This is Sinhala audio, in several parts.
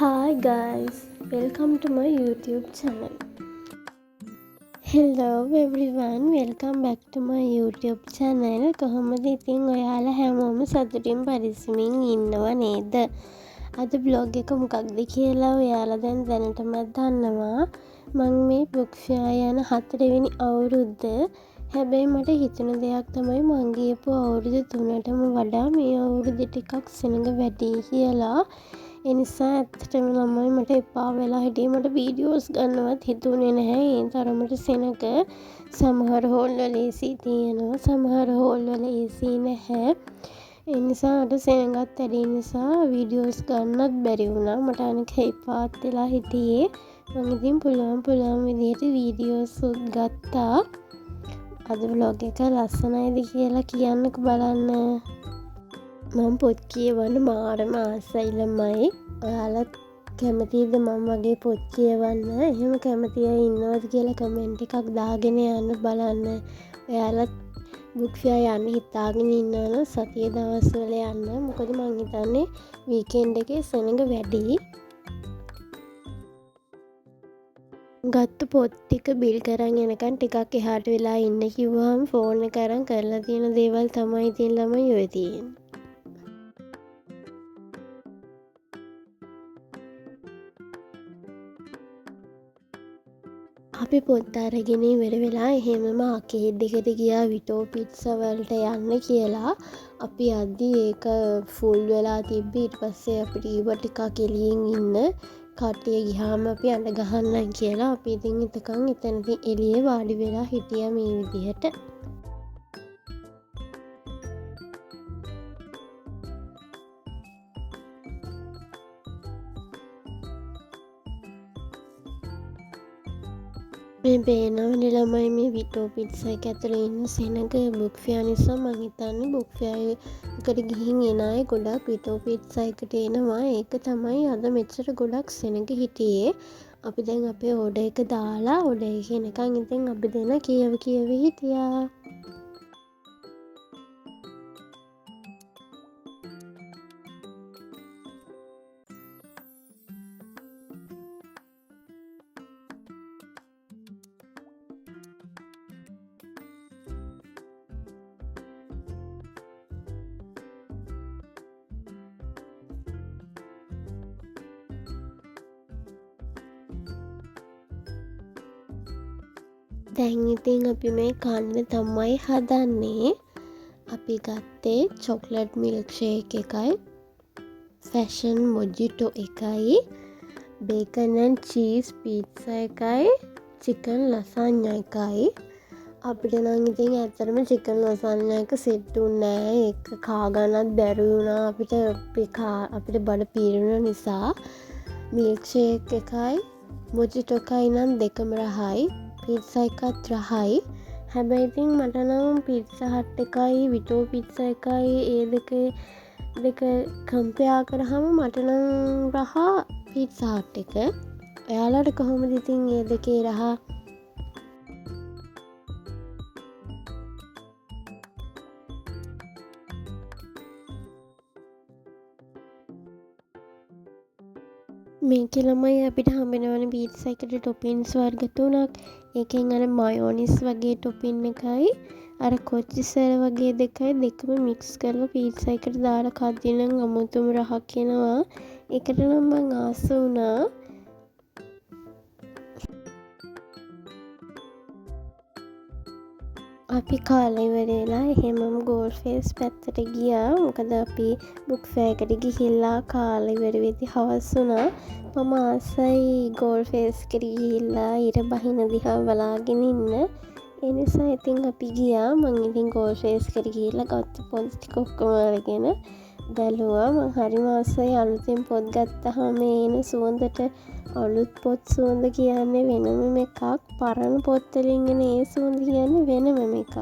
Hi guys, welcome to my YouTube channel. Hello everyone, welcome back to my YouTube channel. කොහොමද ඉතින් ඔයාලා හැමෝම සතුටින් පරිස්සමින් ඉන්නව නේද? අද vlog එක මොකක්ද කියලා ඔයාලා දැනටමත් දන්නවා. මම මේ book fair යන 4 වෙනි අවුරුද්ද. හැබැයි මට හිතුණ දෙයක් තමයි මං ගියපු අවුරුදු 3ටම වඩා මේ අවුරුද්ද ටිකක් සෙනඟ වැඩි කියලා. එනිසා ඇත්තටම ළමයි මට එපා වෙලා හිටියේ. මට වීඩියෝස් ගන්නවත් හිතුනේ නැහැ. ඒ තරමට සෙනඟ සමහර හෝල් වල AC තියෙනවා, සමහර හෝල් වල AC නැහැ. ඒ නිසා අර සෙනඟත් වැඩි නිසා වීඩියෝස් ගන්නත් බැරි වුණා. මට අනික එපාත් වෙලා හිටියේ. මම ඉතින් පුළුවන් විදිහට වීඩියෝස් ගත්තා. අද vlog එක ලස්සනයිද කියලා කියන්නකෝ බලන්න. මම පොත් කියවන්න මාරම ආසයි ළමයි. ඔයාලත් කැමතිද මම වගේ පොත් කියවන්න? එහෙම කැමති අය ඉන්නවද කියලා කමෙන්ට් එකක් දාගෙන යන්න බලන්න. ඔයාලත් බුක් ෆෙයාර් යන්න හිතාගෙන ඉන්නවනම් සතිය දවස්වල යන්න. මොකද මං හිතන්නේ වීකෙන්ඩ් එකේ සෙනඟ වැඩි. ගත්ත පොත් ටික බිල් කරන් එනකන් ටිකක් එහාට වෙලා ඉන්න කිව්වහම ෆෝන් එක අරන් කරලා තියෙන දේවල් තමයි ඉතින් ළමයි ඔය තියෙන්නේ. අපි පොත් අරගෙන ඉවර වෙලා එහෙමම ආකේඩ් එකට ගියා විටෝ පිට්සා වලට යන්න කියලා. අපි යද්දි ඒක ෆුල් වෙලා තිබ්බේ. ඊට පස්සේ අපිට ඊව ටිකක් එළියෙන් ඉන්න කට්ටිය ගියාම අපි අඬ ගහන්නම් කියලා අපි ඉතින් එතකන් එතනදී එළියේ වාඩි වෙලා හිටියා මේ විදිහට. මේ පේනවනේ ළමයි මේ විටෝ පිට්සා එක ඇතුලේ ඉන්න සෙනඟ බුක් ෆෙයාර් නිසා මං හිතන්නේ බුක් ෆෙයාර් එකට ගිහින් එන අය ගොඩක් විටෝ පිට්සා එකට එනවා. ඒක තමයි අද මෙච්චර ගොඩක් සෙනඟ හිටියේ. අපි දැන් අපේ ඕඩර් එක දාලා ඕඩර් එක එනකන් ඉතින් අපි දෙන කියව හිටියා. දැන් ඉතින් අපි මේ කන්න තමයි හදන්නේ. අපි ගත්තේ චොක්ලට් මිල්ක් ෂේක් එකයි, ෆැෂන් මොජිටෝ එකයි, බේකන් ඇන් චීස් පීට්සා එකයි, චිකන් ලසාන්යා එකයි. අපිට නම් ඉතින් ඇත්තටම චිකන් ලසාන්යා එක සෙට් වුණේ නැහැ. ඒක කා ගන්නත් බැරි වුණා. අපිට බඩ පීරුණ නිසා මිල්ක් ෂේක් එකයි මොජිටෝ එකයි නම් දෙකම රහයි. පිට්සා එකත් රහයි. හැබැයි ඉතින් මට නම් පිට්සා හට් එකයි විටෝ පිට්සා එකයි ඒ දෙක කම්පෙයාර් කරාම මට නම් රහ පිට්සා හට් එක. ඔයාලට කොහොමද ඉතින් ඒ දෙකේ රහ? මේක ළමයි අපිට හම්බෙනවනේ පීට්සා එකට ටොපින්ස් වර්ග 3ක්. ඒකෙන් අර මයෝනිස් වගේ ටොපින් එකයි අර කොච්චිසර වගේ දෙකයි දෙකම මික්ස් කරලා පීට්සා එකට දාලා කද්දි නම් අමුතුම රහක් එනවා. ඒකට නම් මං ආස වුණා. අපි කාලා ඉවර වෙලා එහෙමම ගෝල්ෆේස් පැත්තට ගියා. මොකද අපි බුක් ෆෙයාර් එකට ගිහිල්ලා කාලා ඉවර වෙද්දි හවස් වුණා. මම ආසයි ගෝල්ෆේස් එකට ගිහිල්ලා ඊට බහින දිහා බලාගෙන ඉන්න. ඒ නිසා ඉතින් අපි ගියා. මං ඉතින් ගෝල්ෆේස් එකට ගිහිල්ලා ගත්ත පොත් ටික ඔක්කොම අරගෙන බැලුවා. මං හරිම ආසයි අලුතෙන් පොත් ගත්තාම එන සුවඳට. අලුත් පොත් සුවඳ කියන්නේ වෙනම එකක්. පරණ පොත් වලින් එන ඒ සුවඳ කියන්නේ වෙනම එකක්.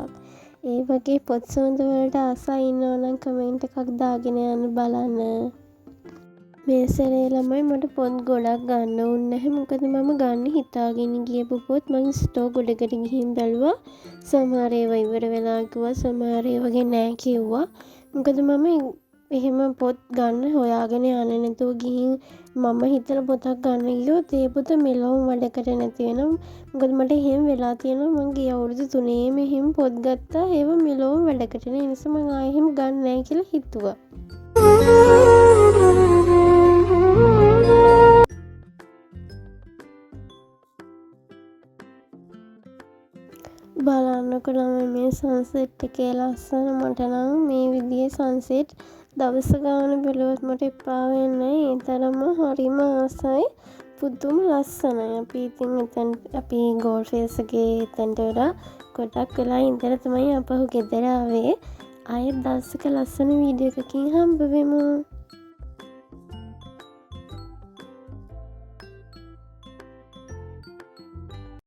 ඒ වගේ පොත් සුවඳ වලට ආසයි ඉන්නවනම් කමෙන්ට් එකක් දාගෙන යන්න බලන්න. මේ සැරේ ළමයි මට පොත් ගොඩක් ගන්න වුණේ නැහැ. මොකද මම ගන්න හිතාගෙන ගියපු පොත් මම ස්ටෝ ගොඩකට ගිහින් බැලුවා. සමහර ඒවා ඉවර වෙලා කිව්වා, සමහර ඒවා නෑ කිව්වා. මොකද මම එහෙම පොත් ගන්න හොයාගෙන යන්නේ නැතුව ගිහින් මම හිතන පොතක් ගන්න ගියොත් ඒ පොත මෙලොවම වැඩකට නැති වෙනවා. මොකද මට එහෙම වෙලා තියෙනවා. මං ගිය අවුරුදු 3ේම එහෙම පොත් ගත්තා. ඒව මෙලොවම වැඩකට නෑ. ඒ නිසා මං ආයෙ එහෙම ගන්න නෑ කියලා හිතුවා. බලන්නකො ළමයි මේ සන්සෙට් එකේ ලස්සන. මට නම් මේ විදිහේ සන්සෙට් දවස ගාන බැලුවොත් මට එපා වෙන්නේ නැහැ. ඒ තරම්ම හරිම ආසයි. පුදුම ලස්සනයි. අපි ඉතින් එතන අපි ගෝල් ෆේස් එකේ එතනට වඩා ගොඩක් වෙලා ඉඳලා තමයි අපහු ගෙදර ආවේ. ආයෙත් දවසක ලස්සන වීඩියෝ එකකින් හම්බ වෙමු.